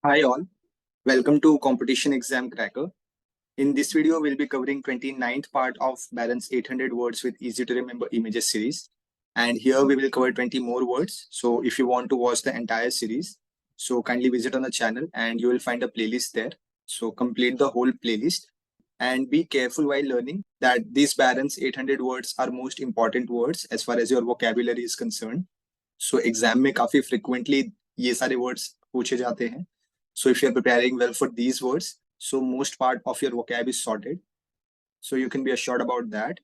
Hi all, welcome to Competition Exam Cracker. In this video, we'll be covering 29th part of Barron's 800 words with easy to remember images series. And here we will cover 20 more words. So if you want to watch the entire series, so kindly visit on the channel and you will find a playlist there. So complete the whole playlist and be careful while learning that these Barron's 800 words are most important words as far as your vocabulary is concerned. So exam में काफी frequently ये सारे words पूछे जाते हैं. So if you're preparing well for these words, so most part of your vocab is sorted. So you can be assured about that.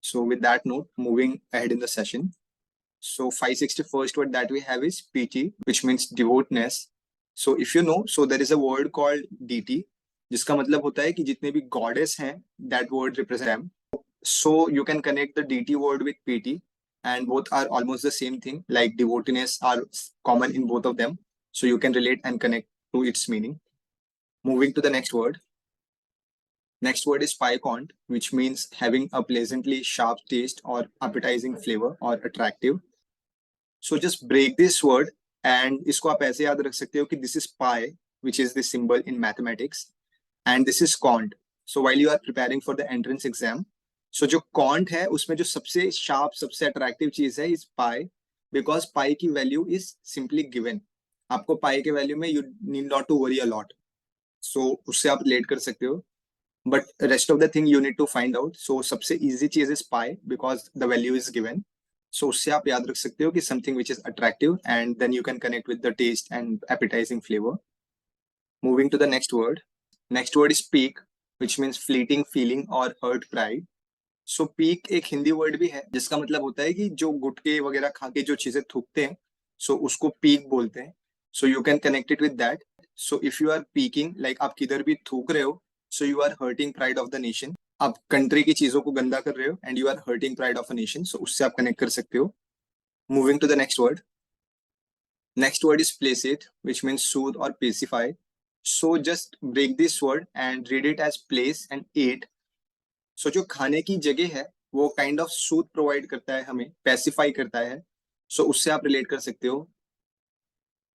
So with that note, moving ahead in the session. So 561st word that we have is PT, which means devoteness. So if you know, so there is a word called DT, जिसका मतलब होता है कि जितने भी goddess हैं, that word represent them. So you can connect the DT word with PT, and both are almost the same thing. Like devoteness are common in both of them. So you can relate and connect to its meaning. Moving to the next word. Next word is piquant, which means having a pleasantly sharp taste or appetizing flavor or attractive. So just break this word and इसको आप ऐसे याद रख सकते हो कि this is pi, which is the symbol in mathematics, and this is cont. So while you are preparing for the entrance exam, so जो cont है उसमें जो सबसे sharp, सबसे attractive चीज है is pi, because pi की value is simply given. आपको pi के value में you need not to worry a lot. So उससे आप relate कर सकते हो. But rest of the thing you need to find out. So सबसे easy चीज is pi because the value is given. So उससे आप याद रख सकते हो कि something which is attractive and then you can connect with the taste and appetizing flavor. Moving to the next word. Next word is peak, which means fleeting feeling or hurt pride. So peak एक Hindi word भी है जिसका मतलब होता है कि जो गुटके वगैरह खा के जो चीजें थूकते हैं, so उसको पीक बोलते हैं. So you can connect it with that. So if you are peaking, like आप किधर भी थूक रहे हो, so you are hurting pride of the nation. आप कंट्री की चीजों को गंदा कर रहे हो and you are hurting pride of a nation. So उससे आप कनेक्ट कर सकते हो. Moving to the next word. Next word is placate, which means soothe or pacify. So just break this word and read it as place and ate. So जो खाने की जगह है वो काइंड ऑफ सूद प्रोवाइड करता है हमें, pacify करता है. So उससे आप रिलेट कर सकते हो.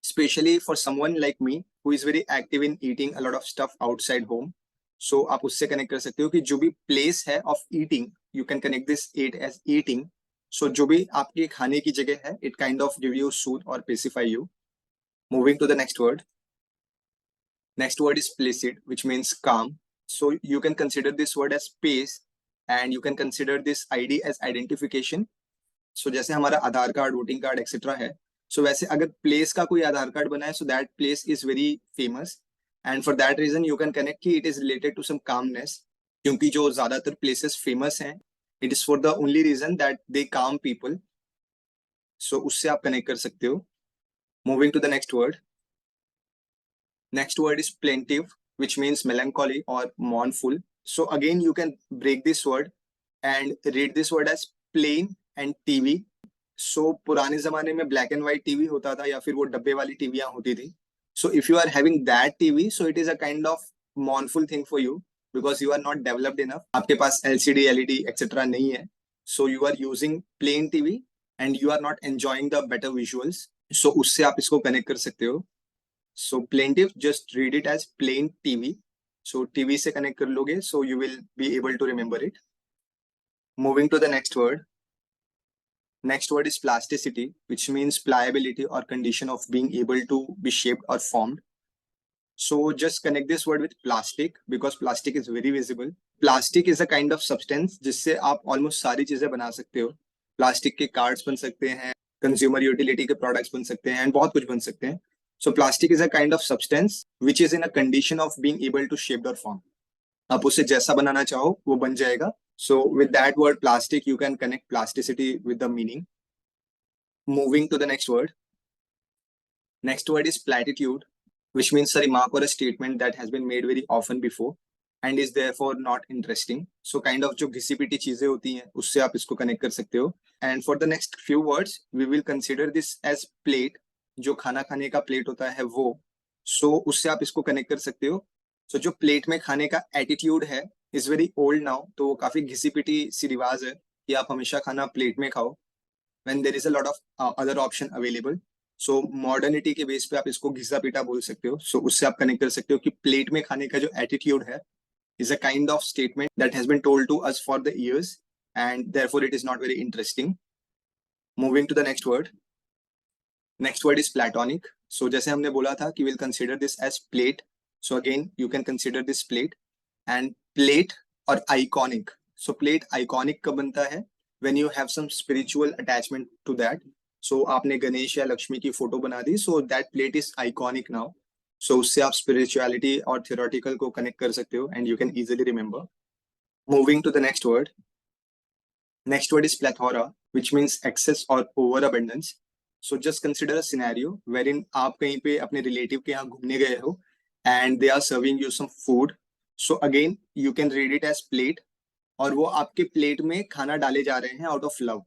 Especially for someone like me who is very active in eating a lot of stuff outside home. So आप उससे कनेक्ट कर सकते हो कि जो भी प्लेस है of eating, you can connect this eat as eating. So जो भी आपके खाने की जगह है, it kind of give you soothe और pacify you. Moving to the next word. Next word is placid, which means calm. So you can consider this word as space and you can consider this ID as identification. So जैसे हमारा आधार card, voting card etcetera है, सो वैसे अगर place का कोई आधार card बना है, so that place is very famous and for that reason you can connect कि it is related to some commonness. क्योंकि जो ज्यादातर प्लेसेस फेमस हैं, it is for the only reason that they come people. So उससे आप connect कर सकते हो. Moving to the next word. Next word is plaintive, which means melancholy or mournful. So again, you can break this word and read this word as plain and TV. So पुराने जमाने में black and white TV होता था या फिर वो डब्बे वाली टीवियां होती थी. So if you are having that TV, so it is a kind of mournful thing for you because you are not developed enough. आपके पास LCD, LED, etc. नहीं है. So you are using plain TV and you are not enjoying the better visuals. So उससे आप इसको connect कर सकते हो. So plaintive, just read it as plain TV. So TV से connect कर लोगे, so you will be able to remember it. Moving to the next word. Next word is plasticity, which means pliability or condition of being able to be shaped or formed. So just connect this word with plastic because plastic is very visible. Plastic is a kind of substance जिससे आप almost सारी चीजें बना सकते हो. Plastic के cards बन सकते हैं, कंज्यूमर यूटिलिटी के प्रोडक्ट्स बन सकते हैं, एंड बहुत कुछ बन सकते हैं. So plastic is a kind of substance which is in a condition of being able to shape or form. आप उसे जैसा बनाना चाहो वो बन जाएगा. So with that word plastic, you can connect plasticity with the meaning. Moving to the next word. Next word is platitude, which means a remark or a statement that has been made very often before and is therefore not interesting. So kind of जो घिसी पिटी चीजें होती हैं उससे आप इसको connect कर सकते हो. And for the next few words, we will consider this as plate. जो खाना खाने का प्लेट होता है वो. So उससे आप इसको कनेक्ट कर सकते हो. So जो प्लेट में खाने का एटीट्यूड है इज वेरी ओल्ड नाउ. तो वो काफी घिसी पिटी सी रिवाज है कि आप हमेशा खाना प्लेट में खाओ when there is a lot of other option available. So modernity के बेस पे आप इसको घिसा पीटा बोल सकते हो. सो उससे आप कनेक्ट कर सकते हो कि प्लेट में खाने का जो एटीट्यूड है is a kind of statement that has been told to us for the years, and therefore it is not very interesting. Moving to the next word. Next word is platonic. So जैसे हमने बोला था कि we'll consider this as plate. So again you can consider this plate. And plate और iconic. So plate iconic कब बनता है? When you have some spiritual attachment to that. So आपने गणेश या लक्ष्मी की फोटो बना दी, so that plate is iconic now. So उससे आप spirituality और theoretical को connect कर सकते हो and you can easily remember. Moving to the next word. Next word is plethora, which means excess or overabundance. So just consider a scenario wherein आप कहीं पे अपने relative के यहाँ घूमने गए हो and they are serving you some food. So again you can read it as plate, और वो आपके प्लेट में खाना डाले जा रहे हैं आउट ऑफ लव.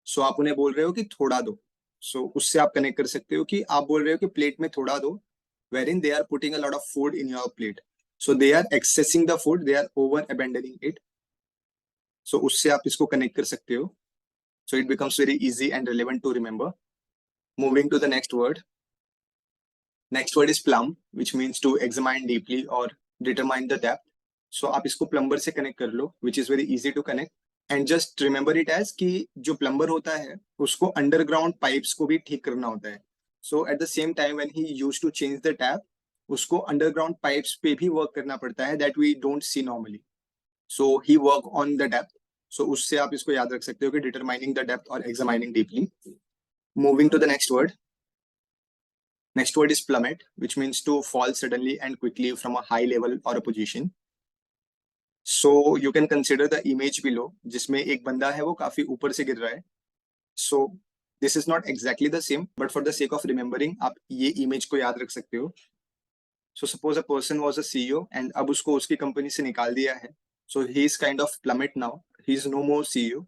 सो आप उन्हें बोल रहे हो कि थोड़ा दो. सो उससे आप कनेक्ट कर सकते हो कि आप बोल रहे हो कि प्लेट में थोड़ा दो, wherein they are putting a lot of food in your plate. So they are accessing the food, they are over abandoning it. So उससे आप इसको कनेक्ट कर सकते हो. So it becomes very easy and relevant to remember. Moving to the next word. Next word is plumb, which means to examine deeply or determine the depth. So आप इसको plumber से connect कर लो, which is very easy to connect. And just remember it as कि जो plumber होता है उसको underground pipes को भी ठीक करना होता है. So at the same time when he used to change the tap, उसको underground pipes पे भी work करना पड़ता है that we don't see normally. So he work on the depth. So उससे आप इसको याद रख सकते हो कि determining the depth or examining deeply. Moving to the next word. Next word is plummet, which means to fall suddenly and quickly from a high level or a position. So you can consider the image below, जिसमें एक बंदा है वो काफी ऊपर से गिर रहा है. So this is not exactly the same, but for the sake of remembering, आप ये image को याद रख सकते हो. So suppose a person was a CEO and अब उसको उसकी कंपनी से निकाल दिया है. So he is kind of plummet now. He is no more CEO.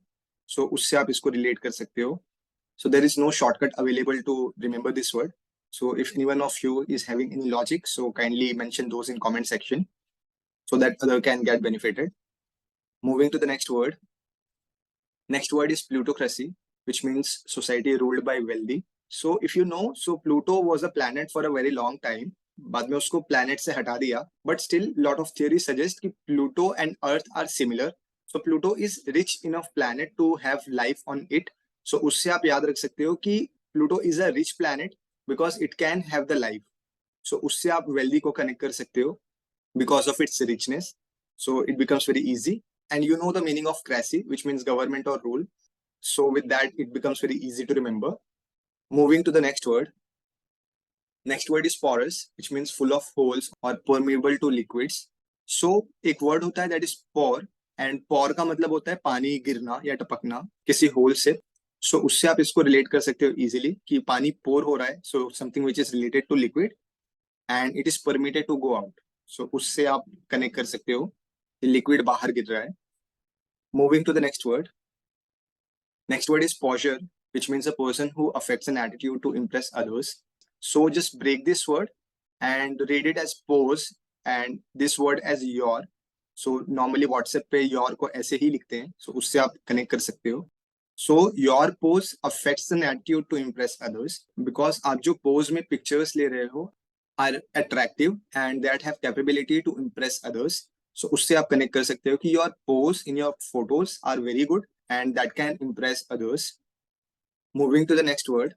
So उससे आप इसको relate कर सकते हो. So there is no shortcut available to remember this word. So if anyone of you is having any logic, so kindly mention those in comment section so that other can get benefited. Moving to the next word. Next word is plutocracy, which means society ruled by wealthy. So if you know, so Pluto was a planet for a very long time. बाद में उसको planet से हटा दिया. But still, lot of theories suggest कि Pluto and Earth are similar. So Pluto is rich enough planet to have life on it. So उससे आप याद रख सकते हो कि Pluto is a rich planet because it can have the life. So उससे आप wealthy को connect कर सकते हो because of its richness. So it becomes very easy. And you know the meaning of cracy, which means government or rule. So with that, it becomes very easy to remember. Moving to the next word. Next word is porous, which means full of holes or permeable to liquids. So एक word होता है that is pore, and pore का मतलब होता है पानी गिरना या टपकना किसी होल से. So उससे आप इसको relate कर सकते हो easily कि पानी pour हो रहा है, so something which is related to liquid and it is permitted to go out. So उससे आप connect कर सकते हो कि liquid बाहर गिर रहा है. Moving to the next word. Next word is posture, which means a person who affects an attitude to impress others. So just break this word and read it as pose and this word as your. So normally WhatsApp पे your को ऐसे ही लिखते हैं. So उससे आप connect कर सकते हो. So your pose affects an attitude to impress others because आप जो pose में pictures ले रहे हो are attractive and that have capability to impress others. So उससे आप connect कर सकते हो कि your pose in your photos are very good and that can impress others. Moving to the next word.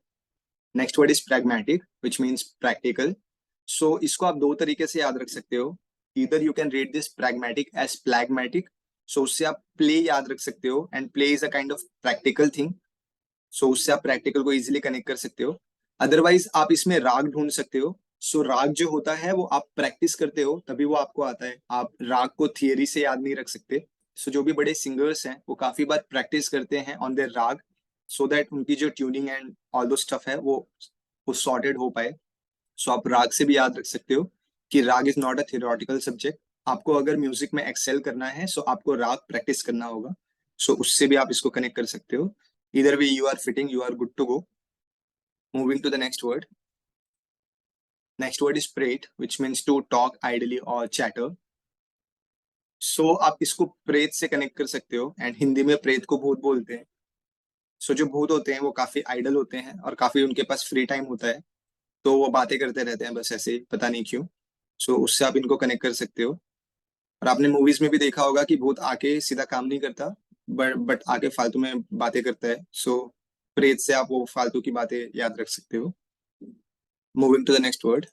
Next word is pragmatic, which means practical. So इसको आप दो तरीके से याद रख सकते हो. Either you can read this pragmatic as plagmatic. So उससे आप play याद रख सकते हो and play is a kind of practical thing. So उससे आप practical को easily connect कर सकते हो. Otherwise आप इसमें राग ढूंढ सकते हो. सो राग जो होता है वो आप प्रैक्टिस करते हो तभी वो आपको आता है. आप राग को थियरी से याद नहीं रख सकते. सो जो भी बड़े सिंगर्स हैं वो काफी बार प्रैक्टिस करते हैं ऑन देयर राग सो दैट उनकी जो ट्यूनिंग एंड ऑल दो स्टफ है वो सॉर्टेड हो पाए. सो आप राग से भी याद रख सकते हो कि राग is not a theoretical subject. आपको अगर म्यूजिक में एक्सेल करना है सो आपको राग प्रैक्टिस करना होगा. सो उससे भी आप इसको कनेक्ट कर सकते हो. इधर way you are fitting, you are good to go. Moving to the next word. Next word is prate, which means to talk idly or chatter. So आप इसको प्रेत से कनेक्ट कर सकते हो एंड हिंदी में प्रेत को भूत बोलते हैं. सो जो भूत होते हैं वो काफी आइडल होते हैं और काफी उनके पास फ्री टाइम होता है, तो वो बातें करते रहते हैं बस ऐसे ही, पता नहीं क्यों। सो उससे आप इनको कनेक्ट कर सकते हो। और आपने मूवीज में भी देखा होगा कि भूत आके सीधा काम नहीं करता, बट आके फालतू में बातें करता है। सो प्रेत से आप वो फालतू की बातें याद रख सकते हो। Moving to the next word.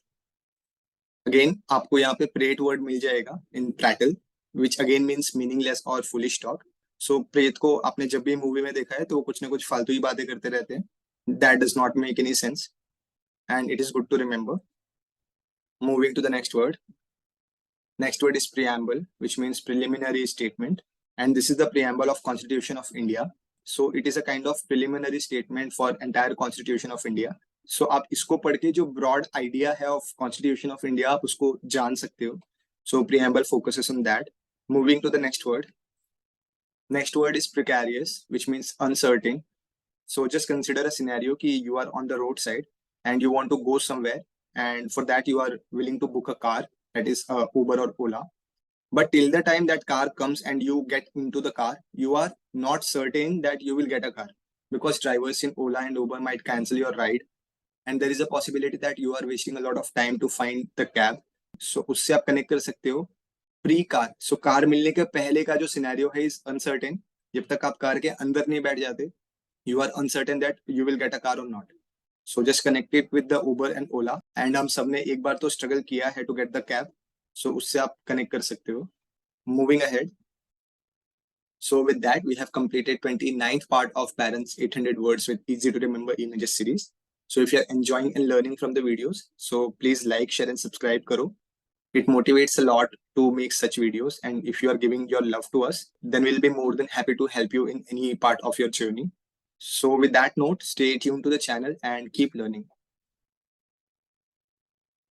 Again आपको यहाँ पे प्रेट वर्ड मिल जाएगा in prattle, which again means meaningless और फुलिश टॉक। सो प्रेत को आपने जब भी मूवी में देखा है तो वो कुछ ना कुछ फालतू ही बातें करते रहते हैं। That does not make any sense and it is good to remember. Moving to the next word. Next word is preamble, which means preliminary statement, and this is the preamble of Constitution of India. So it is a kind of preliminary statement for entire Constitution of India. So आप इसको पढ़ के जो broad idea है of Constitution of India आप उसको जान सकते हो. So preamble focuses on that. Moving to the next word. Next word is precarious, which means uncertain. So just consider a scenario कि you are on the roadside and you want to go somewhere, and for that you are willing to book a car, that is Uber or Ola. But till the time that car comes and you get into the car, you are not certain that you will get a car, because drivers in Ola and Uber might cancel your ride, and there is a possibility that you are wasting a lot of time to find the cab. So उससे आप connect कर सकते हो pre car. So car मिलने के पहले का जो सिनेरियो है इज अनसर्टेन। जब तक आप कार के अंदर नहीं बैठ जाते, you are uncertain that you will get a car or not. So just connect it with the Uber and Ola, and हम सबने एक बार तो स्ट्रगल किया है to get the cab. So उससे आप कनेक्ट कर सकते हो। Moving ahead. So with that, we have completed 29th part of Parents 800 Words with Easy to Remember Images series. So if you're enjoying and learning from the videos, so please like, share and subscribe karo. It motivates a lot to make such videos, and if you are giving your love to us, then we'll be more than happy to help you in any part of your journey. So with that note, stay tuned to the channel and keep learning.